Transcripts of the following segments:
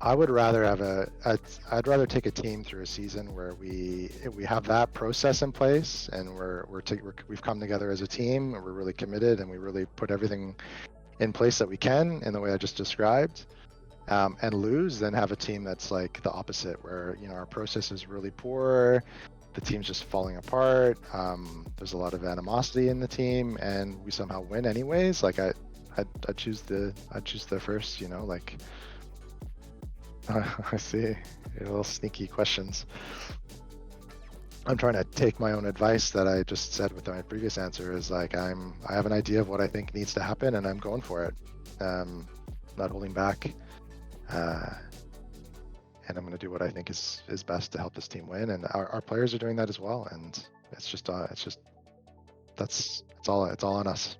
I would rather have I'd rather take a team through a season where we have that process in place, and we've come together as a team, and we're really committed, and we really put everything in place that we can in the way I just described, and lose, than have a team that's like the opposite, where our process is really poor, the team's just falling apart, there's a lot of animosity in the team, and we somehow win anyways. Like I choose the first, like. I see. A little sneaky questions. I'm trying to take my own advice that I just said with my previous answer, is like I have an idea of what I think needs to happen, and I'm going for it. Not holding back. And I'm going to do what I think is best to help this team win. And our players are doing that as well. And it's all on us.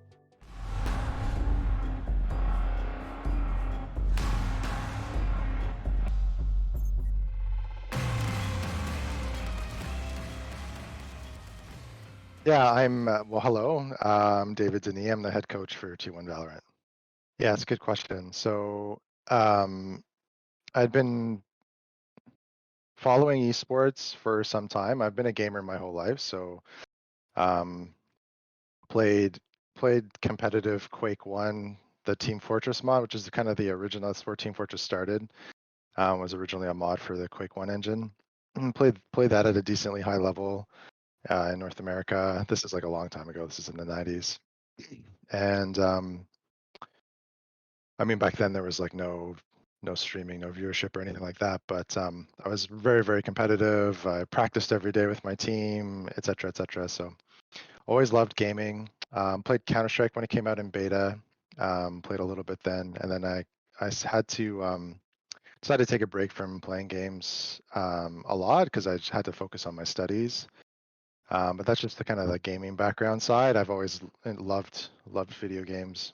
Yeah, well, hello. I'm David Denis. I'm the head coach for T1 VALORANT. Yeah, it's a good question. So I'd been following esports for some time. I've been a gamer my whole life. So played competitive Quake 1, the Team Fortress mod, which is kind of the original. That's where Team Fortress started. Was originally a mod for the Quake 1 engine. Played that at a decently high level in North America. This is like a long time ago. This is in the 90s. And I mean, back then there was like no streaming, no viewership or anything like that. But I was very, very competitive. I practiced every day with my team, et cetera, et cetera. So always loved gaming. Played Counter-Strike when it came out in beta. Played a little bit then, and then I had to decided to take a break from playing games a lot, because I just had to focus on my studies. But that's just the kind of the gaming background side. I've always loved video games.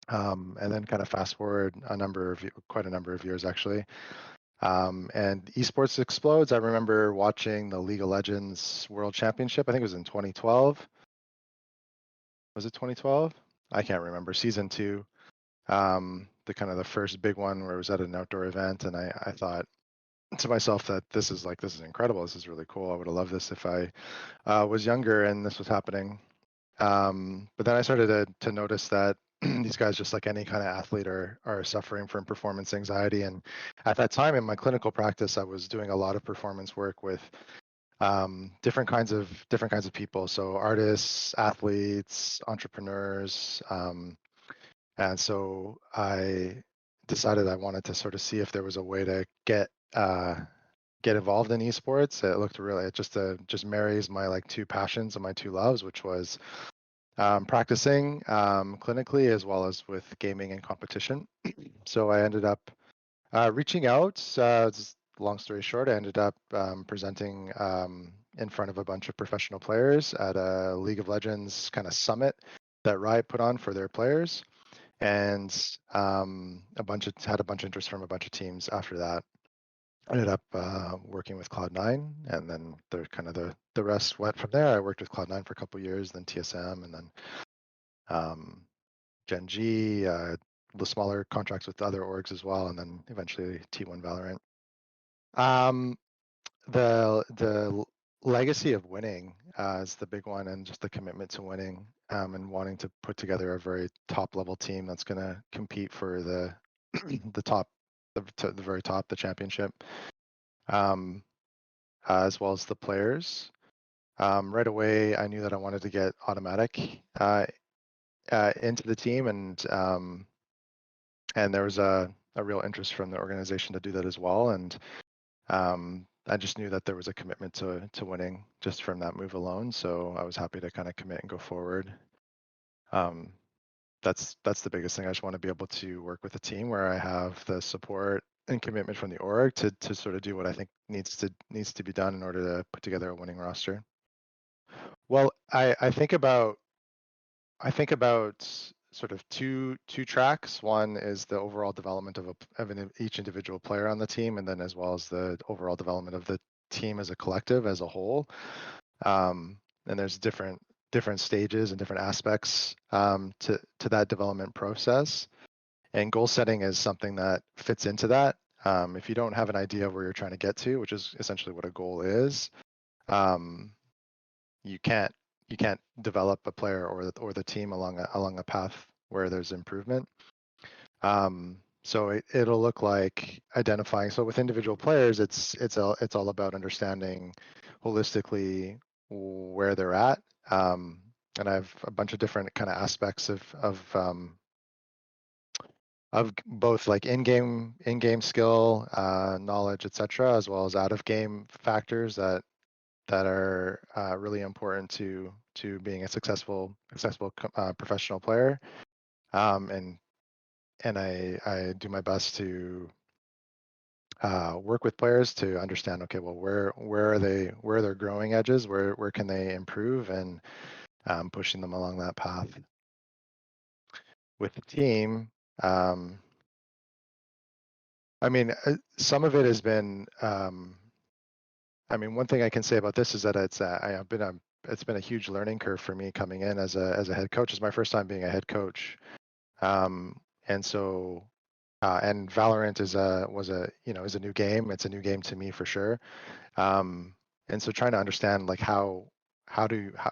And then kind of fast forward quite a number of years actually. And esports explodes. I remember watching the League of Legends World Championship. I think it was in 2012. Was it 2012? I can't remember. Season 2. The kind of the first big one where it was at an outdoor event, and I thought to myself that this is incredible. This is really cool. I would have loved this if I was younger and this was happening. But then I started to notice that these guys, just like any kind of athlete, are suffering from performance anxiety. And at that time in my clinical practice, I was doing a lot of performance work with different kinds of people. So artists, athletes, entrepreneurs. And so I decided I wanted to sort of see if there was a way to get involved in esports. It looked really, it just marries my like two passions and my two loves, which was practicing clinically as well as with gaming and competition. So I ended up reaching out. Just long story short, I ended up presenting in front of a bunch of professional players at a League of Legends kind of summit that Riot put on for their players, and had a bunch of interest from a bunch of teams after that. I ended up working with Cloud9, and then the rest went from there. I worked with Cloud9 for a couple of years, then TSM, and then Gen G, the smaller contracts with other orgs as well, and then eventually T1 VALORANT. The legacy of winning is the big one, and just the commitment to winning, and wanting to put together a very top level team that's going to compete for the the very top, the championship, as well as the players. Right away, I knew that I wanted to get automatic into the team, and there was a real interest from the organization to do that as well. And I just knew that there was a commitment to winning just from that move alone. So I was happy to kind of commit and go forward. That's the biggest thing. I just want to be able to work with a team where I have the support and commitment from the org to sort of do what I think needs to be done in order to put together a winning roster. Well, I think about sort of two tracks. One is the overall development of each individual player on the team, and then as well as the overall development of the team as a collective, as a whole. And there's different stages and different aspects to that development process. And goal setting is something that fits into that. If you don't have an idea of where you're trying to get to, which is essentially what a goal is, um, you can't develop a player or the team along a path where there's improvement. So it'll look like identifying. So with individual players, it's all about understanding holistically where they're at. And I have a bunch of different kind of aspects of both like in-game skill, knowledge, etc., as well as out-of-game factors that are really important to being a successful professional player. And I do my best to work with players to understand, okay, well, where are their growing edges, where can they improve, and pushing them along that path. With the team, I mean, some of it has been, I mean, one thing I can say about this is that it's been a huge learning curve for me coming in as a head coach. It's my first time being a head coach, and so and Valorant is a new game. It's a new game to me for sure. And so trying to understand like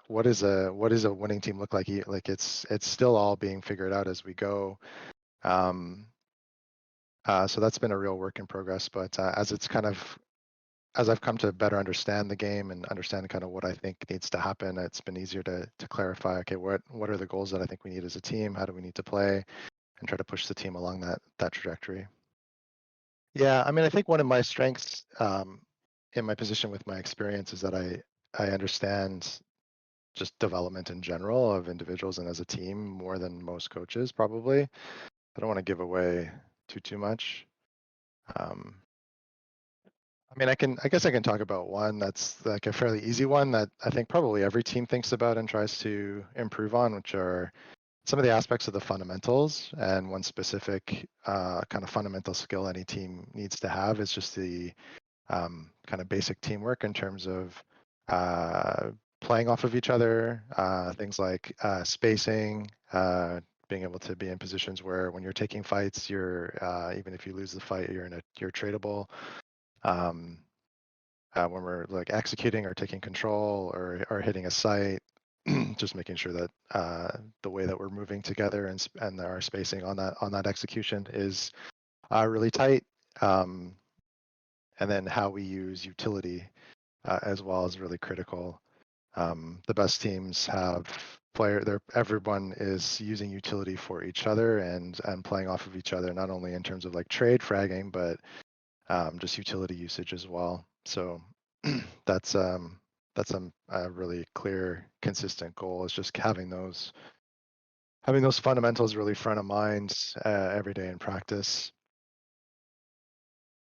what does a winning team look like? Like it's still all being figured out as we go. So that's been a real work in progress. But as I've come to better understand the game and understand kind of what I think needs to happen, it's been easier to clarify. Okay, what are the goals that I think we need as a team? How do we need to play? And try to push the team along that trajectory. Yeah, I mean, I think one of my strengths in my position with my experience is that I understand just development in general of individuals and as a team more than most coaches probably. I don't want to give away too much. I mean, I guess I can talk about one that's like a fairly easy one that I think probably every team thinks about and tries to improve on, which are some of the aspects of the fundamentals. And one specific kind of fundamental skill any team needs to have is just the kind of basic teamwork in terms of playing off of each other, things like spacing, being able to be in positions where when you're taking fights, you're even if you lose the fight, you're tradable. When we're like executing or taking control or hitting a site, just making sure that the way that we're moving together and our spacing on that execution is really tight. And then how we use utility as well is really critical. The best teams have everyone is using utility for each other and playing off of each other, not only in terms of like trade fragging, but just utility usage as well. So that's a really clear, consistent goal, is just having those fundamentals really front of mind every day in practice.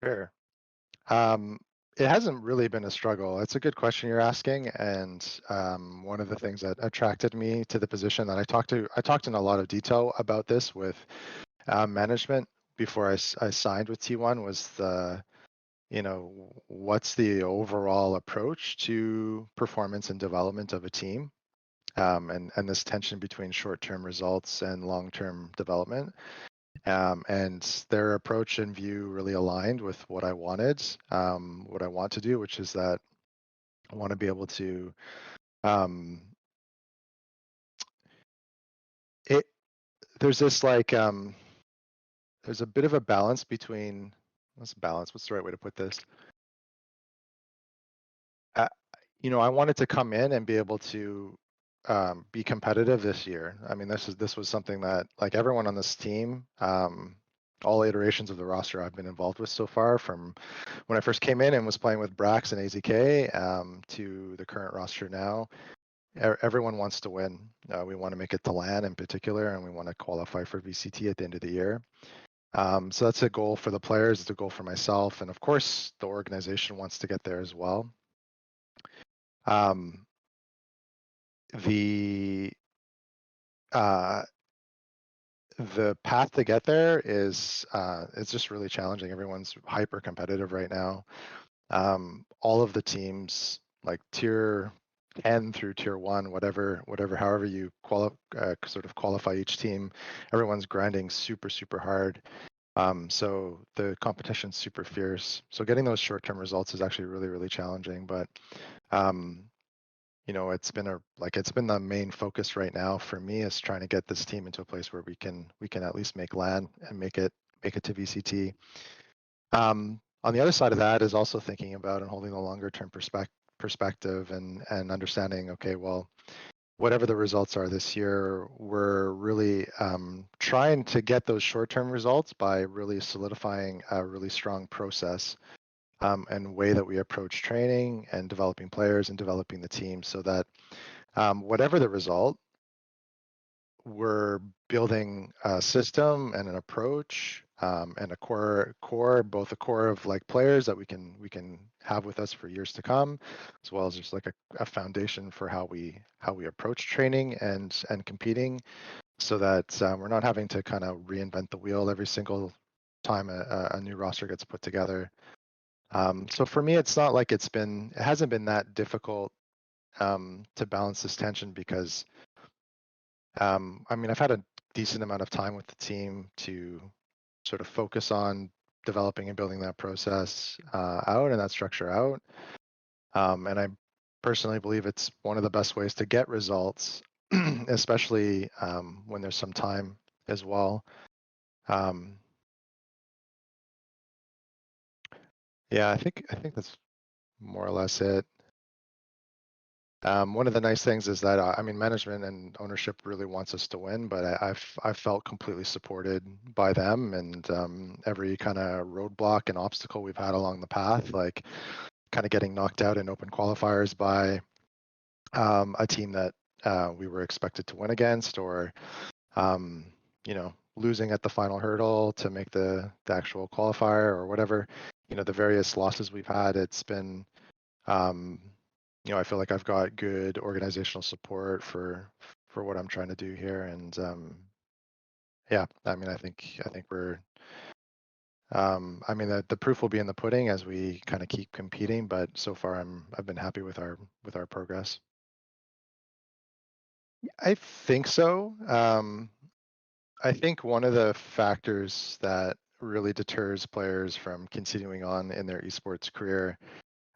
Sure. It hasn't really been a struggle. It's a good question you're asking, and one of the things that attracted me to the position that I talked in a lot of detail about this with management before I signed with T1 was what's the overall approach to performance and development of a team, and this tension between short-term results and long-term development. And their approach and view really aligned with what I wanted, what I want to do, which is that I want to be able to there's this like there's a bit of a balance between what's the right way to put this? I wanted to come in and be able to be competitive this year. I mean, this was something that like everyone on this team, all iterations of the roster I've been involved with so far, from when I first came in and was playing with Brax and AZK to the current roster now, everyone wants to win. We want to make it to LAN in particular, and we want to qualify for VCT at the end of the year. So that's a goal for the players, it's a goal for myself, and of course the organization wants to get there as well. The path to get there is it's just really challenging. Everyone's hyper competitive right now. All of the teams, like tier 10 through tier 1, however you sort of qualify each team, everyone's grinding super hard. So the competition's super fierce. So getting those short-term results is actually really, really challenging. But you know, it's been the main focus right now for me is trying to get this team into a place where we can at least make LAN and make it to VCT. On the other side of that is also thinking about and holding a longer term perspective and understanding, okay, well, whatever the results are this year, we're really trying to get those short-term results by really solidifying a really strong process and way that we approach training and developing players and developing the team so that whatever the result, we're building a system and an approach and a both a core of like players that we can have with us for years to come, as well as just like a foundation for how we approach training and competing, so that we're not having to kind of reinvent the wheel every single time a new roster gets put together. So for me, it's not like it hasn't been that difficult to balance this tension because I mean, I've had a decent amount of time with the team to sort of focus on developing and building that process out and that structure out. And I personally believe it's one of the best ways to get results, especially when there's some time as well. Yeah, I think that's more or less it. One of the nice things is that I mean, management and ownership really wants us to win, but I've felt completely supported by them, and every kind of roadblock and obstacle we've had along the path, like kind of getting knocked out in open qualifiers by a team that we were expected to win against, or you know, losing at the final hurdle to make the actual qualifier or whatever. You know, the various losses we've had, it's been you know, I feel like I've got good organizational support for what I'm trying to do here, and yeah, I mean, I think we're, I mean, the proof will be in the pudding as we kind of keep competing. But so far, I've been happy with our progress. I think so. I think one of the factors that really deters players from continuing on in their esports career,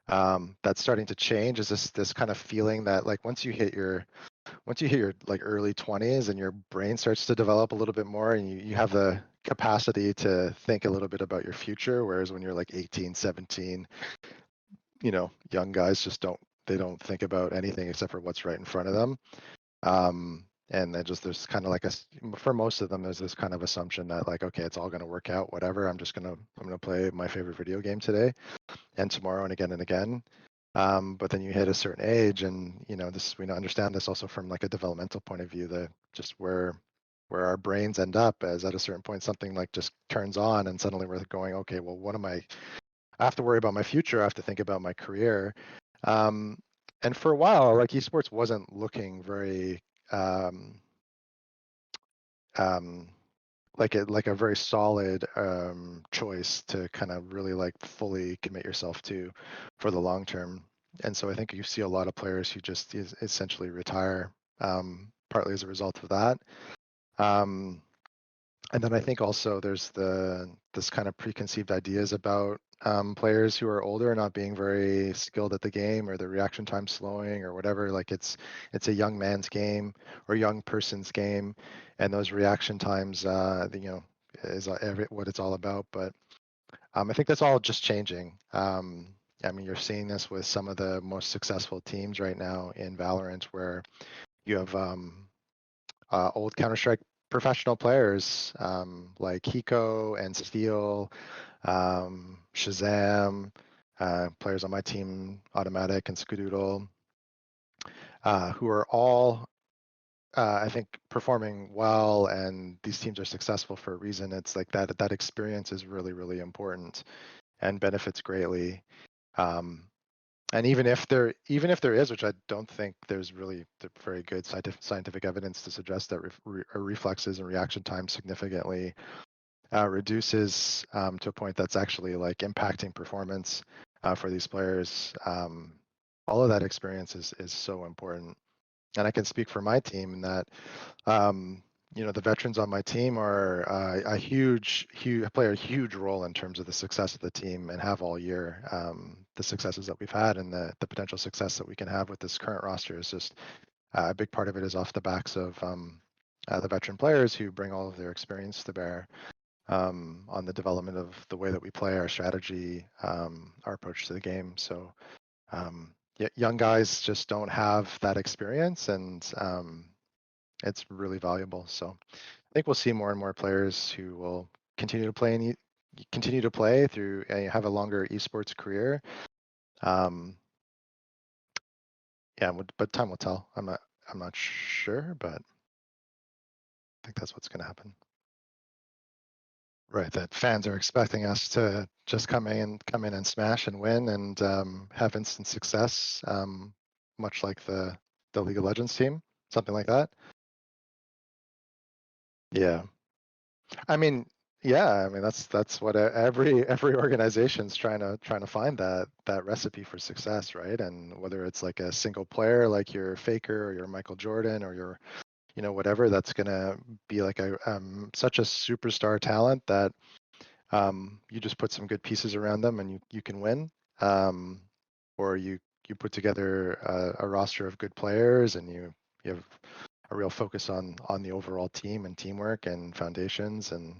that's starting to change, is this kind of feeling that like once you hit your like early 20s and your brain starts to develop a little bit more and you have the capacity to think a little bit about your future, whereas when you're like 18, 17, you know, young guys just don't think about anything except for what's right in front of them. And then just there's kind of like for most of them, there's this kind of assumption that like, okay, it's all going to work out, whatever, I'm going to play my favorite video game today and tomorrow and again and again. But then you hit a certain age, and you know, we understand this also from like a developmental point of view, that just where our brains end up as at a certain point something like just turns on, and suddenly we're going, okay, well, what am I have to worry about my future, I have to think about my career. And for a while, like esports wasn't looking very um, like a very solid choice to kind of really like fully commit yourself to for the long term. And so I think you see a lot of players who just essentially retire, partly as a result of that. And then I think also there's this kind of preconceived ideas about players who are older not being very skilled at the game, or the reaction time slowing or whatever. Like it's a young man's game or young person's game, and those reaction times, you know, is what it's all about. But I think that's all just changing. I mean, you're seeing this with some of the most successful teams right now in Valorant, where you have old Counter-Strike professional players like Hiko and Steel, Shazam, players on my team, Automatic and Skadoodle, who are all, I think, performing well, and these teams are successful for a reason. It's like that experience is really, really important and benefits greatly. And even if there is, which I don't think there's really very good scientific evidence to suggest that reflexes and reaction time significantly reduces to a point that's actually like impacting performance for these players. All of that experience is so important. And I can speak for my team in that, the veterans on my team are play a huge role in terms of the success of the team and have all year. The successes that we've had and the potential success that we can have with this current roster is just a big part of it is off the backs of the veteran players who bring all of their experience to bear on the development of the way that we play, our strategy, our approach to the game. So young guys just don't have that experience, and it's really valuable. So I think we'll see more and more players who will continue to play and continue to play through and have a longer esports career. Yeah, but time will tell. I'm not sure, but I think that's what's going to happen. Right, that fans are expecting us to just come in and smash and win and have instant success, much like the League of Legends team, something like that. Yeah, I mean, that's what every organization's trying to find that recipe for success, right? And whether it's like a single player, like your Faker or your Michael Jordan or your whatever, that's gonna be like a such a superstar talent that you just put some good pieces around them and you can win. Or you put together a roster of good players and you have a real focus on the overall team and teamwork and foundations. And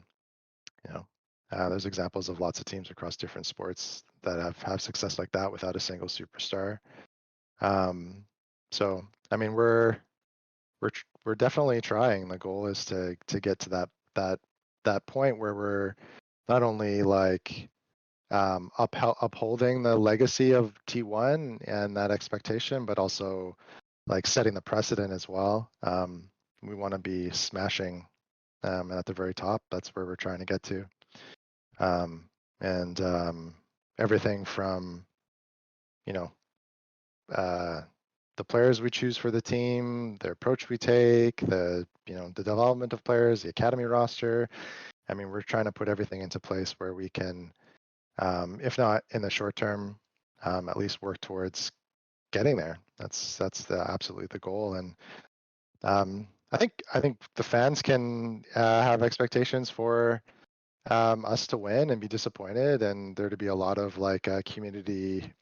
there's examples of lots of teams across different sports that have success like that without a single superstar. So I mean, we're definitely trying. The goal is to get to that point where we're not only like upholding the legacy of T1 and that expectation, but also like setting the precedent as well. We want to be smashing at the very top. That's where we're trying to get to. And everything from the players we choose for the team, the approach we take, the development of players, the academy roster. I mean, we're trying to put everything into place where we can, if not in the short term, at least work towards getting there. That's absolutely the goal. And I think the fans can have expectations for us to win and be disappointed, and there to be a lot of like community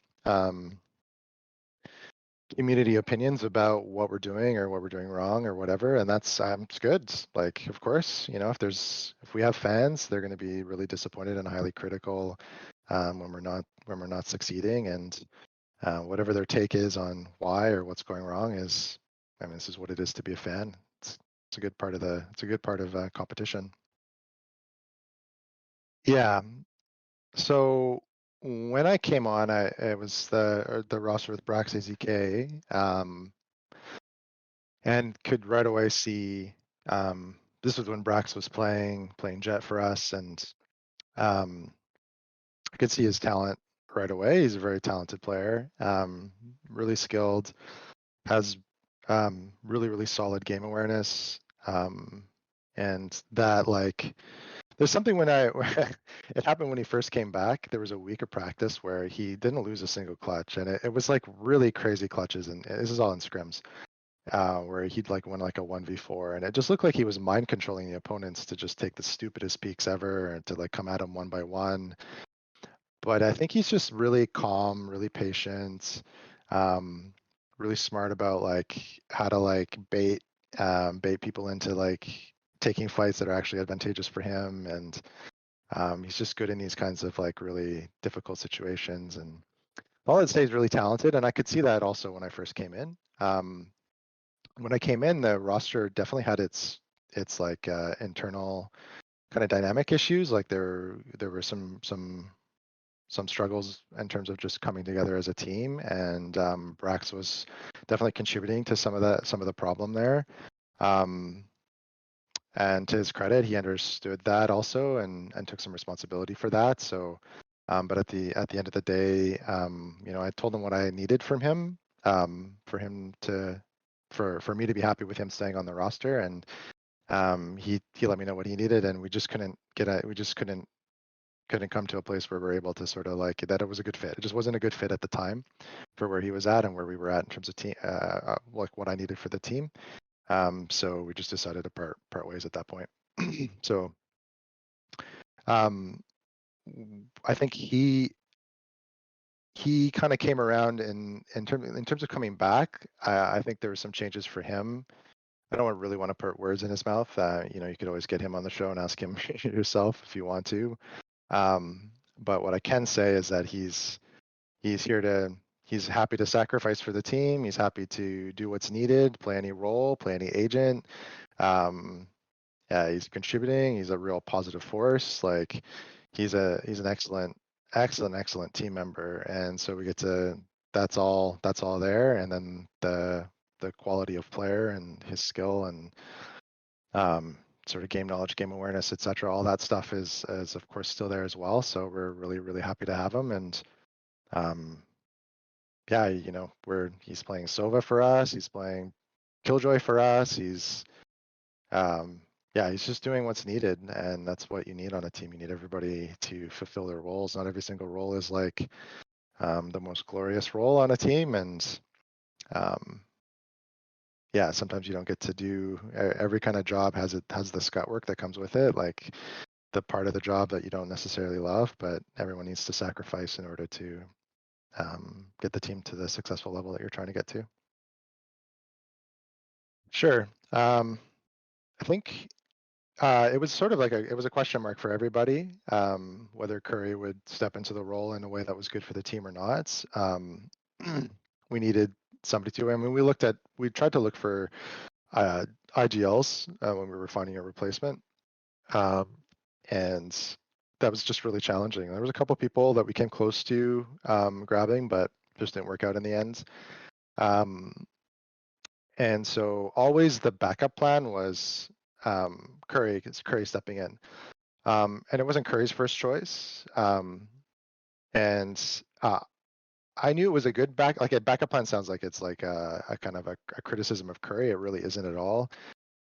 opinions about what we're doing or what we're doing wrong or whatever, and that's it's good. Like, of course, if we have fans, they're going to be really disappointed and highly critical when we're not succeeding, and whatever their take is on why or what's going wrong is, I mean, this is what it is to be a fan. It's a good part of competition. Yeah. So when I came on, it was the roster with Brax AZK, and could right away see this was when Brax was playing Jet for us, and I could see his talent right away. He's a very talented player, really skilled, has really solid game awareness, and that like. There's something when it happened when he first came back. There was a week of practice where he didn't lose a single clutch, and it was like really crazy clutches. And this is all in scrims, where he'd like win like a 1v4, and it just looked like he was mind controlling the opponents to just take the stupidest peaks ever and to like come at him one by one. But I think he's just really calm, really patient, really smart about like how to like bait people into like taking fights that are actually advantageous for him, and he's just good in these kinds of like really difficult situations. And all I'd say is really talented, and I could see that also when I first came in. When I came in, the roster definitely had its like internal kind of dynamic issues. Like there were some struggles in terms of just coming together as a team, and Brax was definitely contributing to some of the problem there. And to his credit, he understood that also and took some responsibility for that. So, but at the end of the day, I told him what I needed from him, for him to, for me to be happy with him staying on the roster, and he let me know what he needed, and we just couldn't come to a place where we're able to sort of like that it was a good fit. It just wasn't a good fit at the time for where he was at and where we were at in terms of team, like what I needed for the team. So we just decided to part ways at that point. So um, I think he kind of came around in terms of coming back. I think there were some changes for him. I don't really want to put words in his mouth. You could always get him on the show and ask him yourself if you want to. But what I can say is that he's here to. He's happy to sacrifice for the team. He's happy to do what's needed, play any role, play any agent. Yeah, he's contributing. He's a real positive force. Like he's an excellent team member. And so we get to that's all there. And then the quality of player and his skill and sort of game knowledge, game awareness, etc. All that stuff is of course still there as well. So we're really happy to have him. And yeah, he's playing Sova for us. He's playing Killjoy for us. Yeah, he's just doing what's needed, and that's what you need on a team. You need everybody to fulfill their roles. Not every single role is like the most glorious role on a team, and yeah, sometimes you don't get to do every kind of job has the scut work that comes with it, like the part of the job that you don't necessarily love, but everyone needs to sacrifice in order to get the team to the successful level that you're trying to get to. Sure. I think it was sort of like it was a question mark for everybody, whether Curry would step into the role in a way that was good for the team or not. We needed somebody to. I mean, we tried to look for IGLs when we were finding a replacement, and that was just really challenging. There was a couple people that we came close to grabbing, but just didn't work out in the end. And so always the backup plan was Curry stepping in. And it wasn't Curry's first choice. And I knew it was a good a backup plan sounds like it's like a kind of a criticism of Curry. It really isn't at all.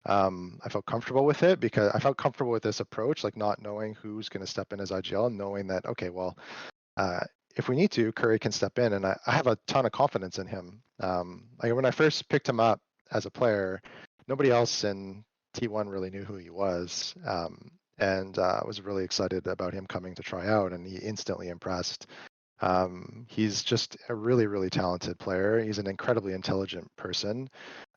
I felt comfortable with it because I felt comfortable with this approach, like not knowing who's going to step in as IGL, and knowing that, okay, well, if we need to, Curry can step in, and I have a ton of confidence in him. Like when I first picked him up as a player, nobody else in T1 really knew who he was, and I was really excited about him coming to try out, and he instantly impressed. He's just a really talented player. He's an incredibly intelligent person.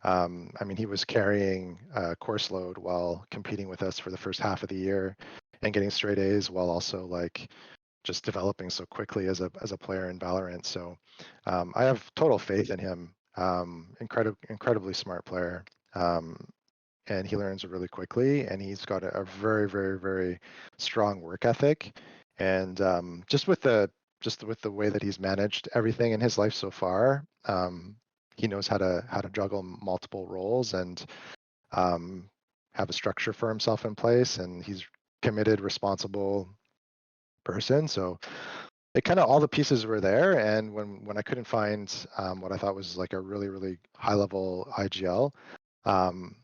I mean, he was carrying course load while competing with us for the first half of the year and getting straight A's while also like just developing so quickly as a player in Valorant. So I have total faith in him. Incredibly smart player, and he learns really quickly. And he's got a very strong work ethic. And just with the way that he's managed everything in his life so far, he knows how to juggle multiple roles and have a structure for himself in place. And he's committed, responsible person. So it kind of all the pieces were there. And when I couldn't find what I thought was like a really high level IGL, and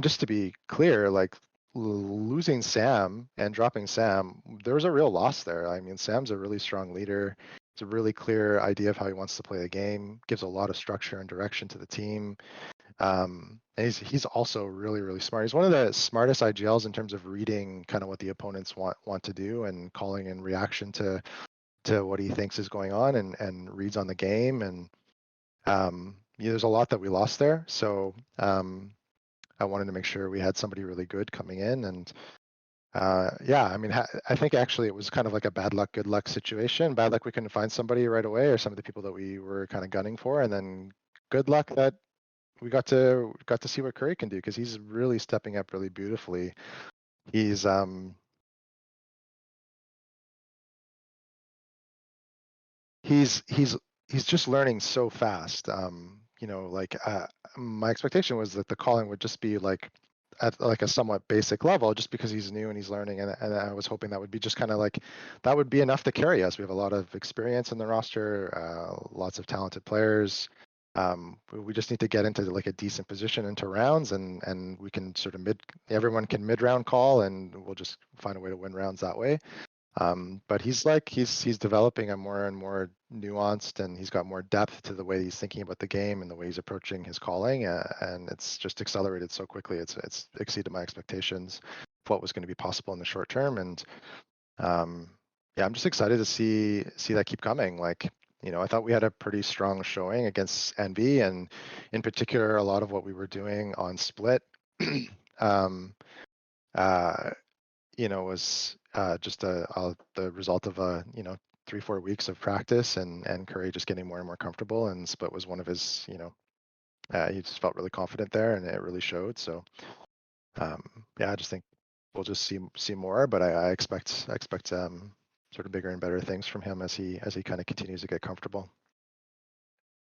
just to be clear, like losing Sam and dropping Sam, there was a real loss there. I mean, Sam's a really strong leader. It's a really clear idea of how he wants to play the game, gives a lot of structure and direction to the team. And he's also really smart. He's one of the smartest IGLs in terms of reading kind of what the opponents want to do and calling in reaction to what he thinks is going on and reads on the game. And there's a lot that we lost there. So I wanted to make sure we had somebody really good coming in. And yeah, I mean, I think actually it was kind of like a bad luck, good luck situation. Bad luck we couldn't find somebody right away, or some of the people that we were kind of gunning for, and then good luck that we got to see what Curry can do, because he's really stepping up really beautifully. He's just learning so fast. Like my expectation was that the calling would just be like at like a somewhat basic level, just because he's new and he's learning, and I was hoping that would be just kind of like that would be enough to carry us. We have a lot of experience in the roster, lots of talented players. We just need to get into like a decent position into rounds, and we can sort of everyone can mid round call, and we'll just find a way to win rounds that way. But he's developing a more and more nuanced, and he's got more depth to the way he's thinking about the game and the way he's approaching his calling, and it's just accelerated so quickly. It's exceeded my expectations of what was going to be possible in the short term, and yeah, I'm just excited to see that keep coming. Like, I thought we had a pretty strong showing against Envy, and in particular, a lot of what we were doing on Split. um, uh, was just the result of 3-4 weeks of practice, and Curry just getting more and more comfortable. And Split was one of his, he just felt really confident there, and it really showed. So yeah, I just think we'll just see more, but I expect sort of bigger and better things from him as he kind of continues to get comfortable.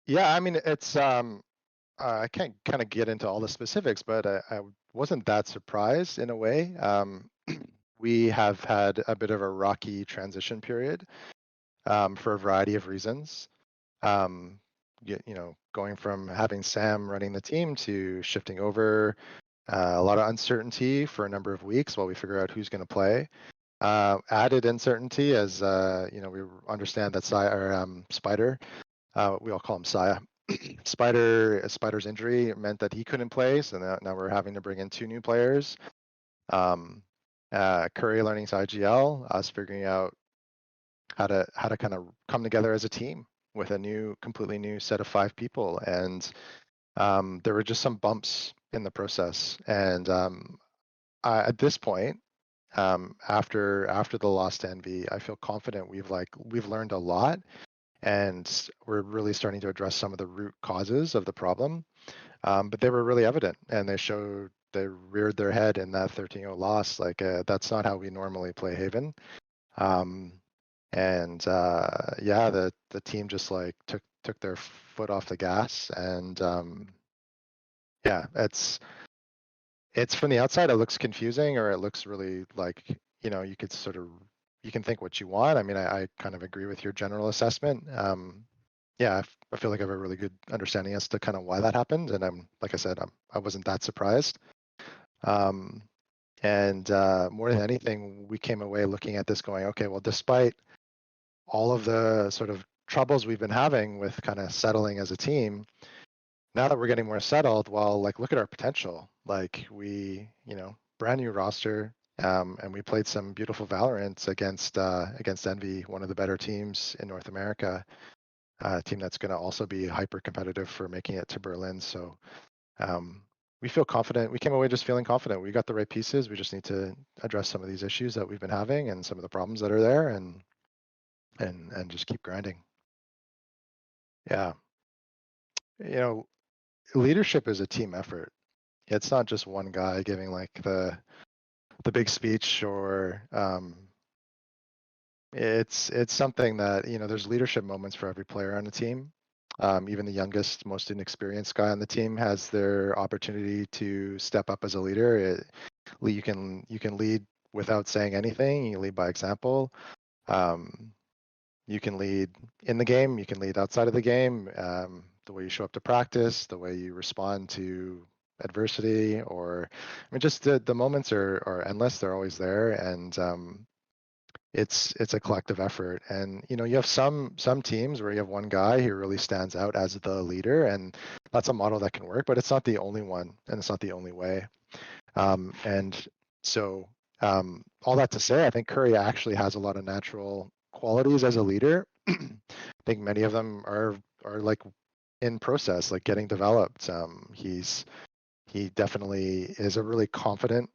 Yeah, I mean, it's I can't kind of get into all the specifics, but I wasn't that surprised in a way. We have had a bit of a rocky transition period for a variety of reasons. Going from having Sam running the team to shifting over, a lot of uncertainty for a number of weeks while we figure out who's going to play. Added uncertainty as we understand that Spider, we all call him Saya. Spider's injury meant that he couldn't play, so now we're having to bring in 2 new players. Curry learning to IGL, us figuring out how to kind of come together as a team with a completely new set of 5 people, and there were just some bumps in the process. And at this point, after the loss to Envy, I feel confident we've learned a lot, and we're really starting to address some of the root causes of the problem. But they were really evident, and they reared their head in that 13-0 loss. Like that's not how we normally play Haven. And yeah, the team just like took their foot off the gas, and yeah, it's from the outside, it looks confusing, or it looks really like, you can think what you want. I mean, I kind of agree with your general assessment. Yeah, I feel like I have a really good understanding as to kind of why that happened, and like I said, I wasn't that surprised. And more than anything, we came away looking at this going, okay, well, despite all of the sort of troubles we've been having with kind of settling as a team, now that we're getting more settled, well, like, look at our potential. Like, we, brand new roster, and we played some beautiful Valorant against Envy, one of the better teams in North America, a team that's going to also be hyper competitive for making it to Berlin. So we feel confident. We came away just feeling confident. We got the right pieces. We just need to address some of these issues that we've been having and some of the problems that are there, and just keep grinding. Yeah. Leadership is a team effort. It's not just one guy giving like the big speech, or it's something that, there's leadership moments for every player on the team. Even the youngest, most inexperienced guy on the team has their opportunity to step up as a leader. You can lead without saying anything. You lead by example. You can lead in the game. You can lead outside of the game. The way you show up to practice, the way you respond to adversity, or I mean, just the moments are endless. They're always there, and it's a collective effort. And you have some teams where you have one guy who really stands out as the leader, and that's a model that can work, but it's not the only one, and it's not the only way. And so all that to say, I think Curry actually has a lot of natural qualities as a leader. I think many of them are like in process, like getting developed. He definitely is a really confident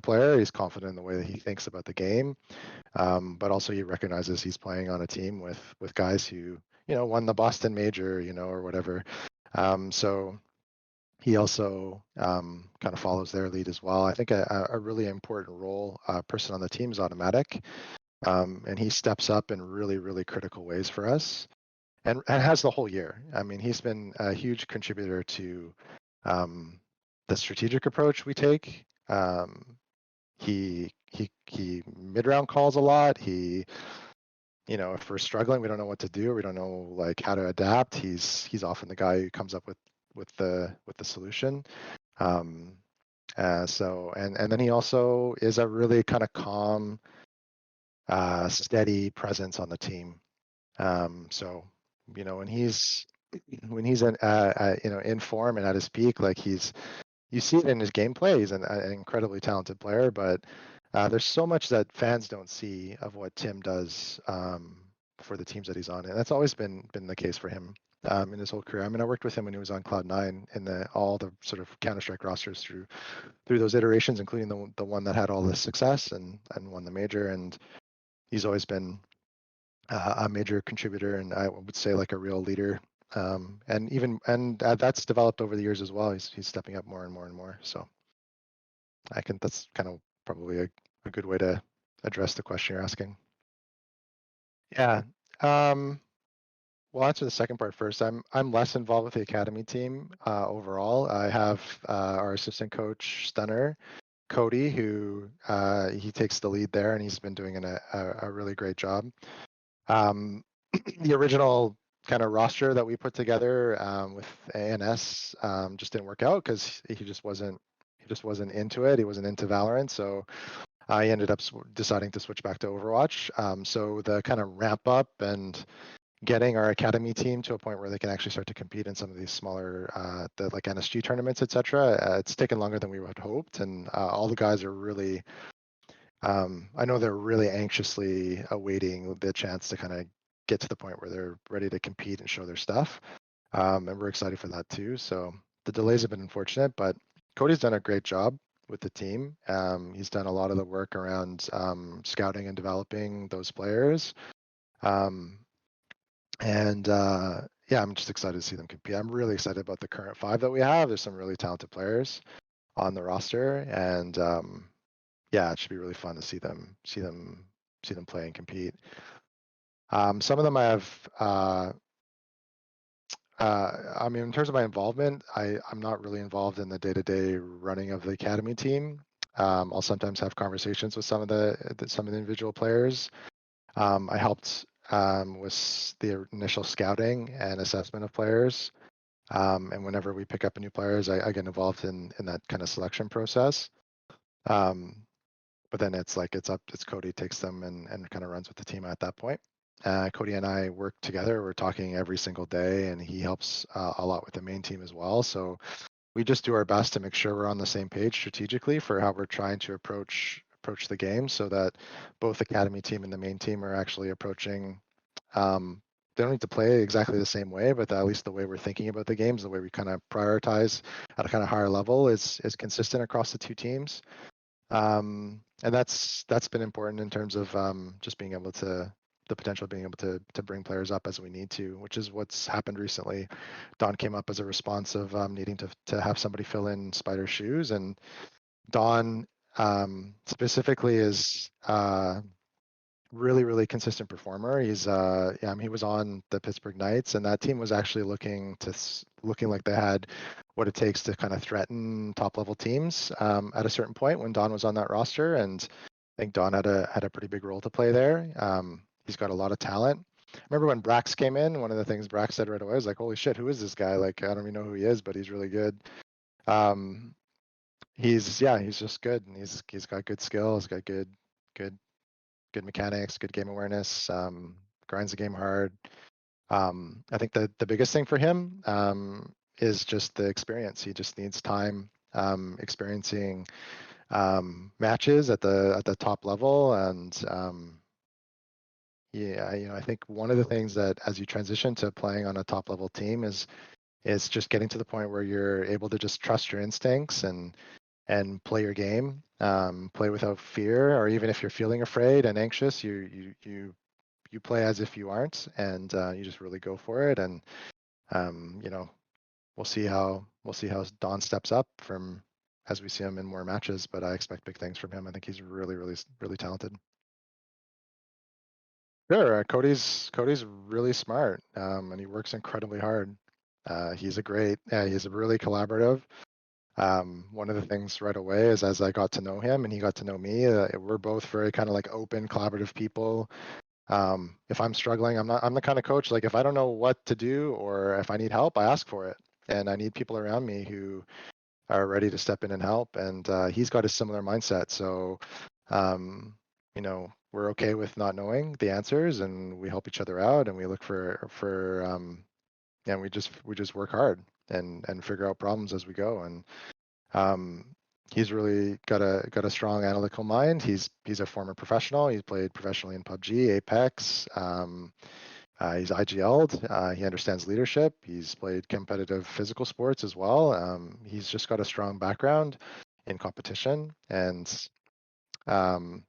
player. He's confident in the way that he thinks about the game, but also he recognizes he's playing on a team with guys who won the Boston Major, or whatever. So he also kind of follows their lead as well. I think a really important role person on the team is Automatic, and he steps up in really, really critical ways for us, and has the whole year. I mean, he's been a huge contributor to the strategic approach we take. He mid-round calls a lot. If we're struggling, we don't know what to do, or we don't know like how to adapt, he's often the guy who comes up with the solution. So and then he also is a really kind of calm, steady presence on the team. So when he's in in form and at his peak, like you see it in his gameplay. He's an incredibly talented player, but there's so much that fans don't see of what Tim does for the teams that he's on, and that's always been the case for him in his whole career. I mean, I worked with him when he was on Cloud9 in all the sort of Counter-Strike rosters through those iterations, including the one that had all the success and won the major, and he's always been a major contributor, and I would say like a real leader. And that's developed over the years as well. He's stepping up more and more and more. So that's kind of probably a good way to address the question you're asking. Yeah. We'll answer the second part first. I'm less involved with the academy team overall. I have our assistant coach Stunner, Cody, who he takes the lead there, and he's been doing a really great job. The original kind of roster that we put together with ANS just didn't work out because he just wasn't into it. He wasn't into Valorant, so he ended up deciding to switch back to Overwatch. So the kind of ramp up and getting our academy team to a point where they can actually start to compete in some of these smaller the like NSG tournaments, etc. It's taken longer than we had hoped, and all the guys are really I know they're really anxiously awaiting the chance to kind of get to the point where they're ready to compete and show their stuff. And we're excited for that too. So the delays have been unfortunate, but Cody's done a great job with the team. He's done a lot of the work around scouting and developing those players. Yeah, I'm just excited to see them compete. I'm really excited about the current 5 that we have. There's some really talented players on the roster, and yeah, it should be really fun to see them play and compete. Some of them I have. I mean, in terms of my involvement, I'm not really involved in the day-to-day running of the academy team. I'll sometimes have conversations with some of the individual players. I helped with the initial scouting and assessment of players. And whenever we pick up new players, I get involved in that kind of selection process. But then it's Cody takes them and kind of runs with the team at that point. Cody and I work together. We're talking every single day, and he helps a lot with the main team as well. So we just do our best to make sure we're on the same page strategically for how we're trying to approach the game, so that both academy team and the main team are actually approaching. They don't need to play exactly the same way, but at least the way we're thinking about the games, the way we kind of prioritize at a kind of higher level is consistent across the two teams. And that's been important in terms of just being able to the potential of being able to bring players up as we need to, which is what's happened recently. Don came up as a response of needing to have somebody fill in Spider's shoes, and Don specifically is really consistent performer. He's he was on the Pittsburgh Knights, and that team was actually looking like they had what it takes to kind of threaten top level teams at a certain point when Don was on that roster, and I think Don had a pretty big role to play there. He's got a lot of talent. I remember when Brax came in, one of the things Brax said right away was like, "Holy shit, who is this guy? Like, I don't even know who he is, but he's really good." He's just good, and he's got good skills, got good mechanics, good game awareness, grinds the game hard. I think the biggest thing for him is just the experience. He just needs time experiencing matches at the top level, and I think one of the things that as you transition to playing on a top level team is just getting to the point where you're able to just trust your instincts and play your game, play without fear, or even if you're feeling afraid and anxious, you play as if you aren't, and you just really go for it. And we'll see how Don steps up from as we see him in more matches, but I expect big things from him. I think he's really talented. Sure, Cody's really smart, and he works incredibly hard. He's really collaborative. One of the things right away is as I got to know him and he got to know me, we're both very kind of like open, collaborative people. If I'm struggling, I'm the kind of coach, like if I don't know what to do or if I need help, I ask for it. And I need people around me who are ready to step in and help. And he's got a similar mindset. So, we're okay with not knowing the answers, and we help each other out, and we look and we just work hard and figure out problems as we go. And um, he's really got a strong analytical mind. He's a former professional. He's played professionally in PUBG, Apex. He's IGL'd. He understands leadership. He's played competitive physical sports as well. He's just got a strong background in competition, and um,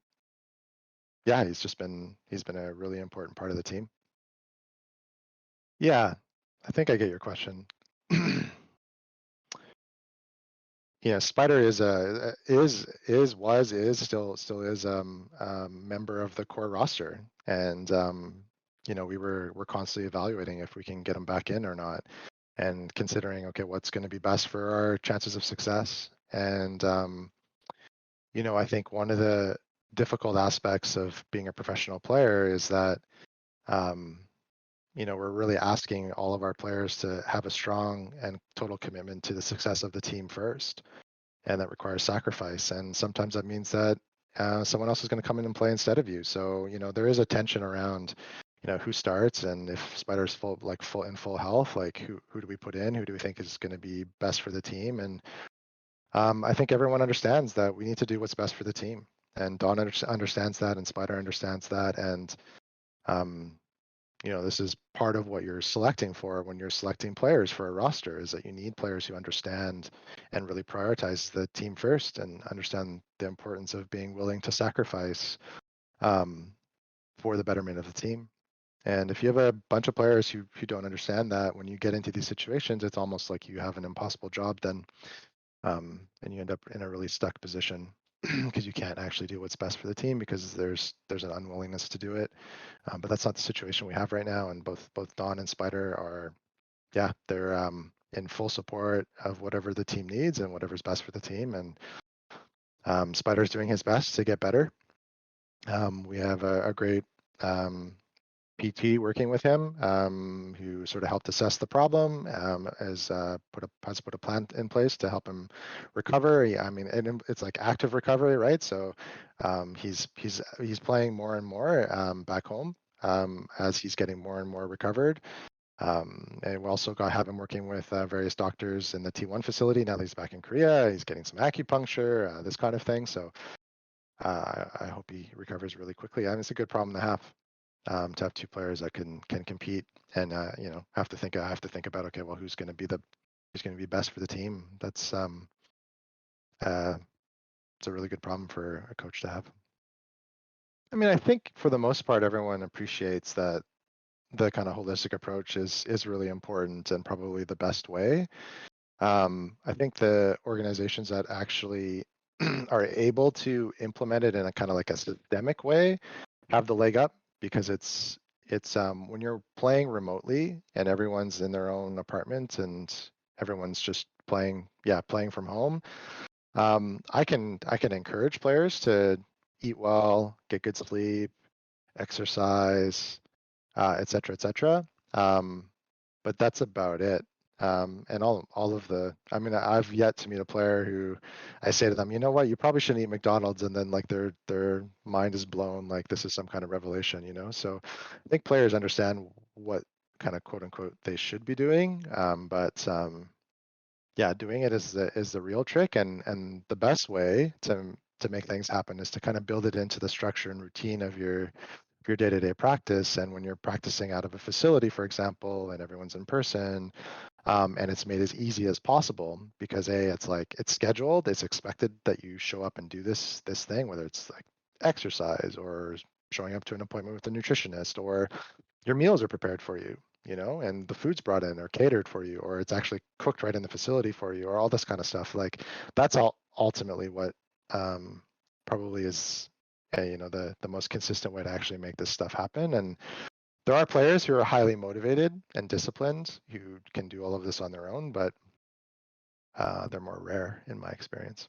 yeah, he's been a really important part of the team. Yeah, I think I get your question. Yeah, Spider is a is still is a member of the core roster, and you know, we're constantly evaluating if we can get him back in or not, and considering, okay, what's going to be best for our chances of success. And you know, I think one of the difficult aspects of being a professional player is that um, you know, we're really asking all of our players to have a strong and total commitment to the success of the team first, and that requires sacrifice. And sometimes that means that someone else is going to come in and play instead of you. So, you know, there is a tension around, you know, who starts, and if Spider's full health, like who do we put in? Who do we think is going to be best for the team? And I think everyone understands that we need to do what's best for the team. And Don understands that, and Spider understands that, and um, you know, this is part of what you're selecting for when you're selecting players for a roster, is that you need players who understand and really prioritize the team first and understand the importance of being willing to sacrifice um, for the betterment of the team. And if you have a bunch of players who don't understand that, when you get into these situations, it's almost like you have an impossible job then, and you end up in a really stuck position because you can't actually do what's best for the team because there's an unwillingness to do it. But that's not the situation we have right now. And both Don and Spider are, yeah, they're in full support of whatever the team needs and whatever's best for the team. And Spider's doing his best to get better. We have a great PT working with him, who sort of helped assess the problem, has put a plan in place to help him recover. I mean, it's like active recovery, right? So he's playing more and more back home as he's getting more and more recovered. And we also have him working with various doctors in the T1 facility. Now that he's back in Korea, he's getting some acupuncture, this kind of thing. So I hope he recovers really quickly. I mean, it's a good problem to have two players that can compete, and you know, have to think about, okay, well, who's going to be best for the team. That's it's a really good problem for a coach to have. I mean, I think for the most part, everyone appreciates that the kind of holistic approach is really important and probably the best way. I think the organizations that actually are able to implement it in a kind of like a systemic way have the leg up, because it's when you're playing remotely and everyone's in their own apartment and everyone's just playing from home. I can encourage players to eat well, get good sleep, exercise, et cetera, et cetera. But that's about it. And all of the, I mean, I've yet to meet a player who I say to them, you know what, you probably shouldn't eat McDonald's, and then like their mind is blown, like this is some kind of revelation, you know? So I think players understand what kind of quote unquote they should be doing. But yeah, doing it is the real trick, and the best way to make things happen is to kind of build it into the structure and routine of your day-to-day practice. And when you're practicing out of a facility, for example, and everyone's in person, and it's made as easy as possible, because it's like it's scheduled, it's expected that you show up and do this thing, whether it's like exercise or showing up to an appointment with a nutritionist, or your meals are prepared for you, you know, and the food's brought in or catered for you, or it's actually cooked right in the facility for you, or all this kind of stuff. Like that's all ultimately what probably is you know, the most consistent way to actually make this stuff happen. And there are players who are highly motivated and disciplined who can do all of this on their own, but they're more rare in my experience.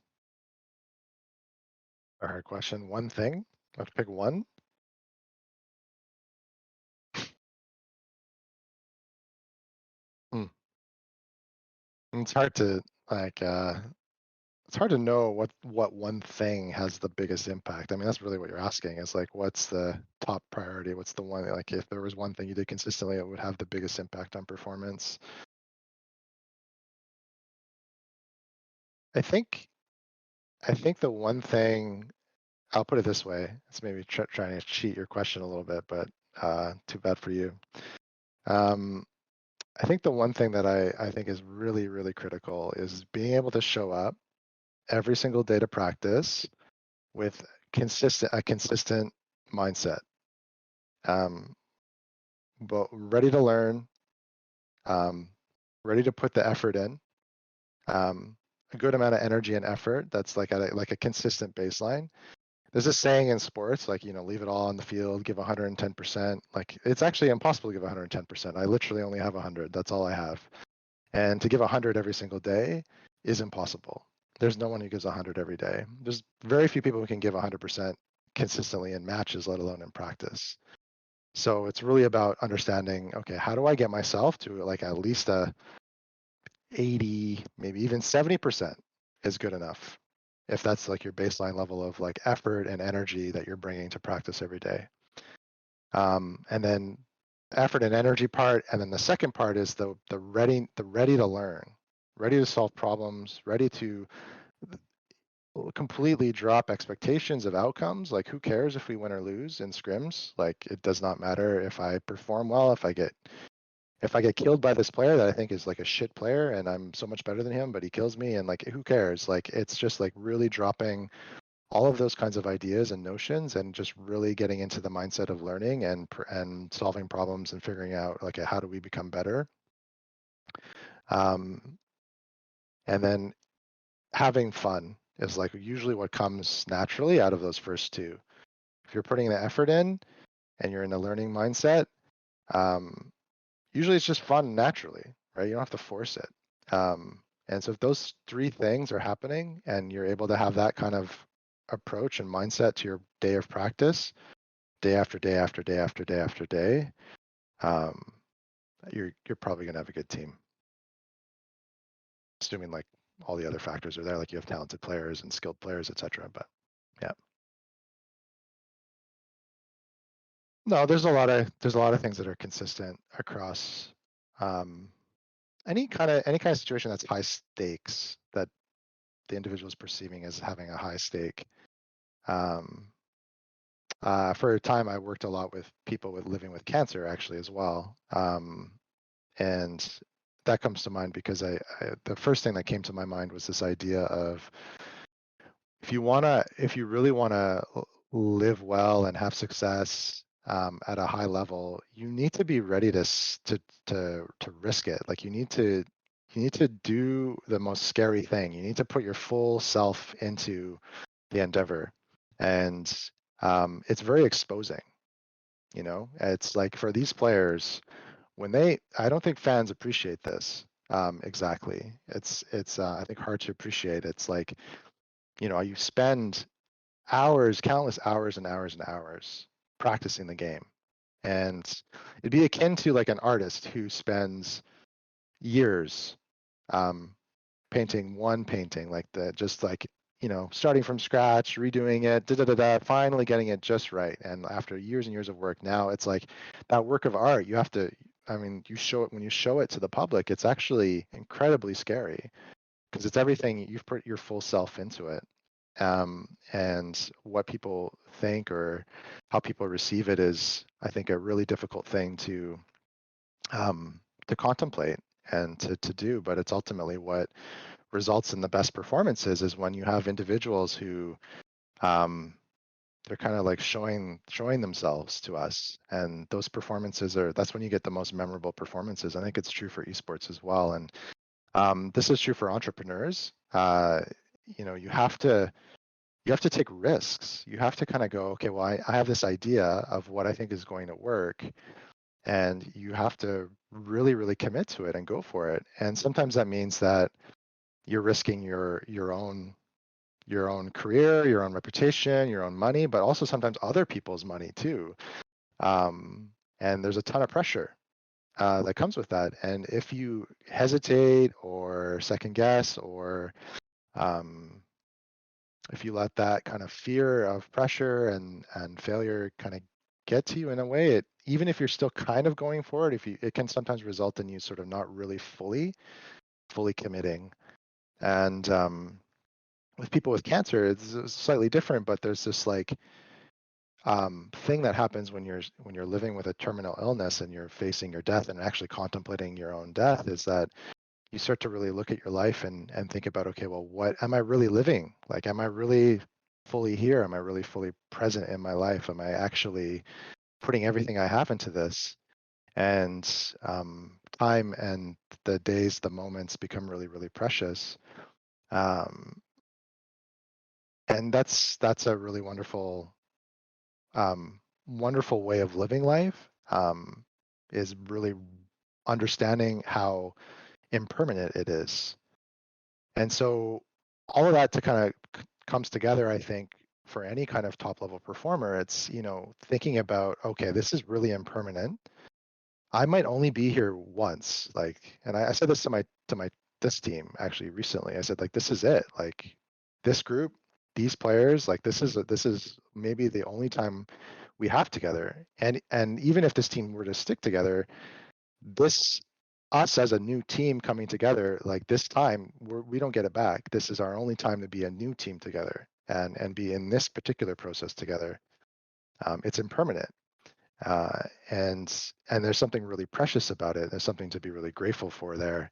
A hard question. One thing, I have to pick one. Hmm. It's hard to like it's hard to know what one thing has the biggest impact. I mean, that's really what you're asking is like, what's the top priority? What's the one, like if there was one thing you did consistently, it would have the biggest impact on performance. I think the one thing, I'll put it this way, it's maybe trying to cheat your question a little bit, but too bad for you. I think the one thing that I think is really, really critical is being able to show up every single day to practice with a consistent mindset, but ready to learn, ready to put the effort in, a good amount of energy and effort. That's like a consistent baseline. There's a saying in sports, like, leave it all on the field, give 110%. Like, it's actually impossible to give 110%. I literally only have 100. That's all I have. And to give 100 every single day is impossible. There's no one who gives 100 every day. There's very few people who can give 100% consistently in matches, let alone in practice. So it's really about understanding, okay, how do I get myself to like at least a 80, maybe even 70% is good enough, if that's like your baseline level of like effort and energy that you're bringing to practice every day. And then effort and energy part, and then the second part is the ready to learn, ready to solve problems, ready to completely drop expectations of outcomes. Like, who cares if we win or lose in scrims? Like, it does not matter if I perform well, if I get killed by this player that I think is like a shit player and I'm so much better than him, but he kills me, and like, who cares? Like, it's just like really dropping all of those kinds of ideas and notions and just really getting into the mindset of learning and solving problems and figuring out like, how do we become better? And then having fun is like usually what comes naturally out of those first two. If you're putting the effort in and you're in a learning mindset, usually it's just fun naturally, right? You don't have to force it. And so if those three things are happening and you're able to have that kind of approach and mindset to your day of practice, day after day after day after day after day, you're probably gonna have a good team. Assuming like all the other factors are there, like you have talented players and skilled players, etc. But yeah. No, there's a lot of things that are consistent across any kind of situation that's high stakes, that the individual is perceiving as having a high stake. For a time, I worked a lot with people living with cancer, actually, as well. And that comes to mind because the first thing that came to my mind was this idea of, if you really wanna live well and have success at a high level, you need to be ready to risk it. Like, you need to do the most scary thing. You need to put your full self into the endeavor, and it's very exposing. It's like, for these players, I don't think fans appreciate this exactly. It's I think hard to appreciate. It's like, you spend hours, countless hours and hours and hours practicing the game. And it'd be akin to like an artist who spends years painting one painting, like starting from scratch, redoing it, finally getting it just right. And after years and years of work, now it's like that work of art, you have to, when you show it to the public, it's actually incredibly scary because it's everything. You've put your full self into it. And what people think or how people receive it is, I think, a really difficult thing to contemplate and to do. But it's ultimately what results in the best performances, is when you have individuals who they're kind of like showing themselves to us, and those performances that's when you get the most memorable performances. I think it's true for esports as well, and this is true for entrepreneurs. You have to take risks. You have to kind of go, okay, well, I have this idea of what I think is going to work, and you have to really, really commit to it and go for it. And sometimes that means that you're risking your own career, your own reputation, your own money, but also sometimes other people's money too. And there's a ton of pressure that comes with that. And if you hesitate or second guess or if you let that kind of fear of pressure and failure kind of get to you in a way, it, even if you're still kind of going forward, if you, it can sometimes result in you sort of not really fully committing. And with people with cancer, it's slightly different, but there's this like thing that happens when you're living with a terminal illness and you're facing your death and actually contemplating your own death, is that you start to really look at your life and think about, okay, well, what am I really living? Like, am I really fully here? Am I really fully present in my life? Am I actually putting everything I have into this? And time and the days, the moments become really, really precious. Um, and that's a really wonderful way of living life. Is really understanding how impermanent it is. And so all of that to kind of comes together, I think, for any kind of top level performer. It's, thinking about, okay, this is really impermanent. I might only be here once. Like, and I said this to my this team actually recently. I said, like, this is it. Like, this group, these players, like, this is maybe the only time we have together. And even if this team were to stick together, this, us as a new team coming together, like, this time we don't get it back. This is our only time to be a new team together and be in this particular process together. It's impermanent. uh, and there's something really precious about it. There's something to be really grateful for there.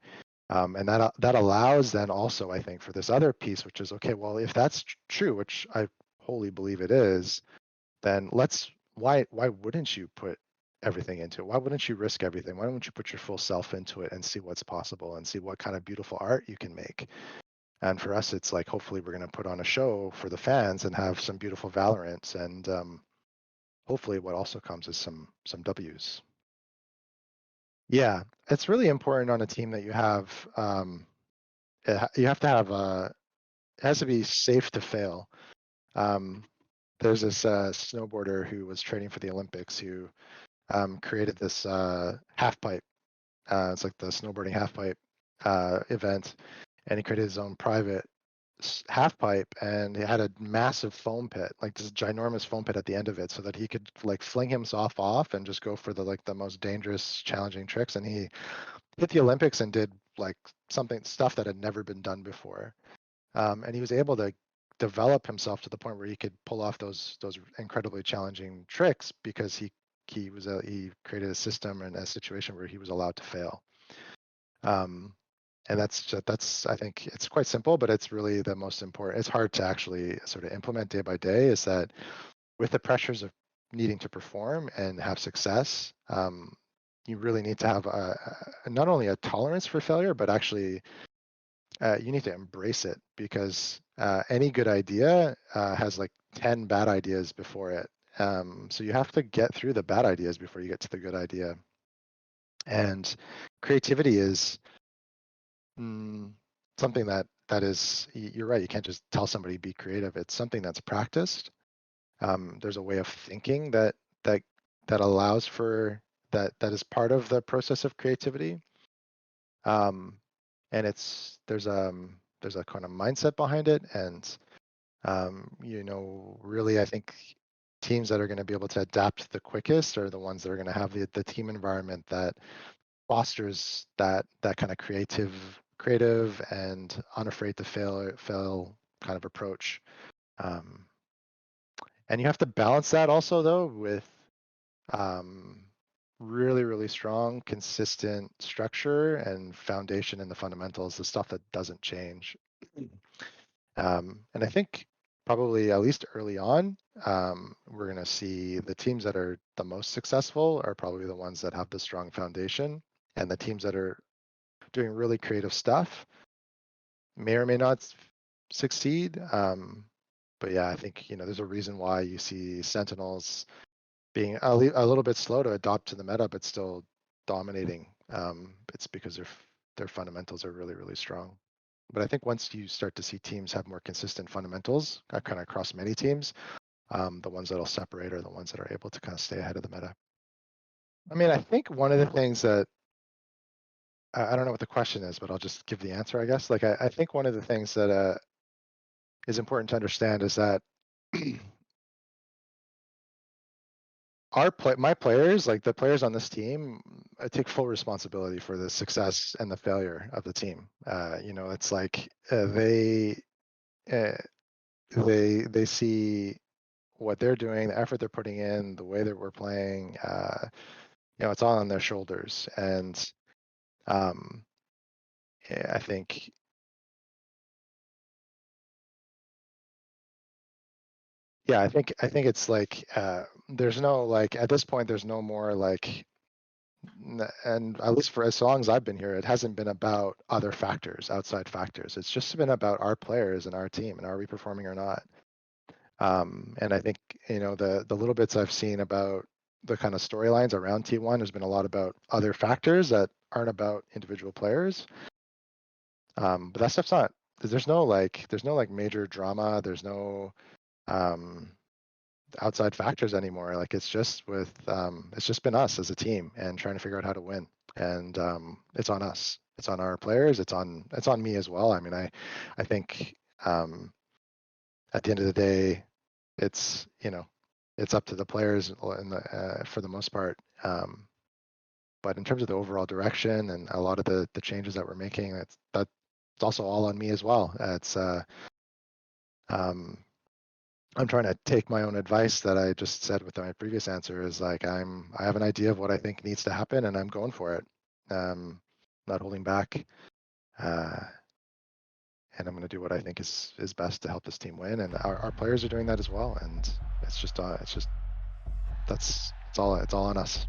And that allows then also, I think, for this other piece, which is, okay, well, if that's true, which I wholly believe it is, then why wouldn't you put everything into it? Why wouldn't you risk everything? Why don't you put your full self into it and see what's possible and see what kind of beautiful art you can make? And for us, it's like, hopefully we're going to put on a show for the fans and have some beautiful Valorants, and hopefully what also comes is some W's. Yeah, it's really important on a team that you have. You have to have it has to be safe to fail. Um, there's this snowboarder who was training for the Olympics who created this half pipe. It's like the snowboarding half pipe event, and he created his own private half pipe, and he had a massive foam pit, like this ginormous foam pit at the end of it, so that he could like fling himself off and just go for the most dangerous, challenging tricks. And he hit the Olympics and did like stuff that had never been done before. And he was able to develop himself to the point where he could pull off those incredibly challenging tricks because he created a system and a situation where he was allowed to fail. And that's I think it's quite simple, but it's really the most important. It's hard to actually sort of implement day by day. Is that with the pressures of needing to perform and have success, you really need to have not only a tolerance for failure, but actually you need to embrace it, because any good idea has like 10 bad ideas before it. So you have to get through the bad ideas before you get to the good idea. And creativity is something that is, you're right, you can't just tell somebody be creative. It's something that's practiced. There's a way of thinking that that allows for that is part of the process of creativity. And there's a kind of mindset behind it. And really, I think teams that are going to be able to adapt the quickest are the ones that are going to have the team environment that fosters that kind of creative and unafraid to fail kind of approach. Um, and you have to balance that also, though, with um, really, really strong, consistent structure and foundation in the fundamentals, the stuff that doesn't change. And I think probably at least early on, we're going to see the teams that are the most successful are probably the ones that have the strong foundation, and the teams that are doing really creative stuff may or may not succeed. But yeah, I think there's a reason why you see Sentinels being a little bit slow to adopt to the meta, but still dominating. It's because their fundamentals are really, really strong. But I think once you start to see teams have more consistent fundamentals, kind of across many teams, the ones that'll separate are the ones that are able to kind of stay ahead of the meta. I mean, I think one of the things that I don't know what the question is, but I'll just give the answer, I guess. Like, I think one of the things that is important to understand is that my players, like the players on this team, take full responsibility for the success and the failure of the team. You know, it's like uh, they see what they're doing, the effort they're putting in, the way that we're playing. You know, it's all on their shoulders, and um, I think. Yeah, I think it's like there's no like at this point there's no more like and at least for as long as I've been here, it hasn't been about other factors, outside factors. It's just been about our players and our team and are we performing or not. And I think you know the little bits I've seen about the kind of storylines around T1 has been a lot about other factors that aren't about individual players. But that stuff's not. There's no like major drama. There's no um, outside factors anymore. Like it's just been us as a team and trying to figure out how to win. And it's on us. It's on our players. It's on me as well. I mean, I think at the end of the day, it's it's up to the players for the most part. But in terms of the overall direction and a lot of the changes that we're making, that's also all on me as well. It's I'm trying to take my own advice that I just said with my previous answer is like I have an idea of what I think needs to happen and I'm going for it. Not holding back. And I'm going to do what I think is best to help this team win. And our players are doing that as well. And it's just that's it's all on us.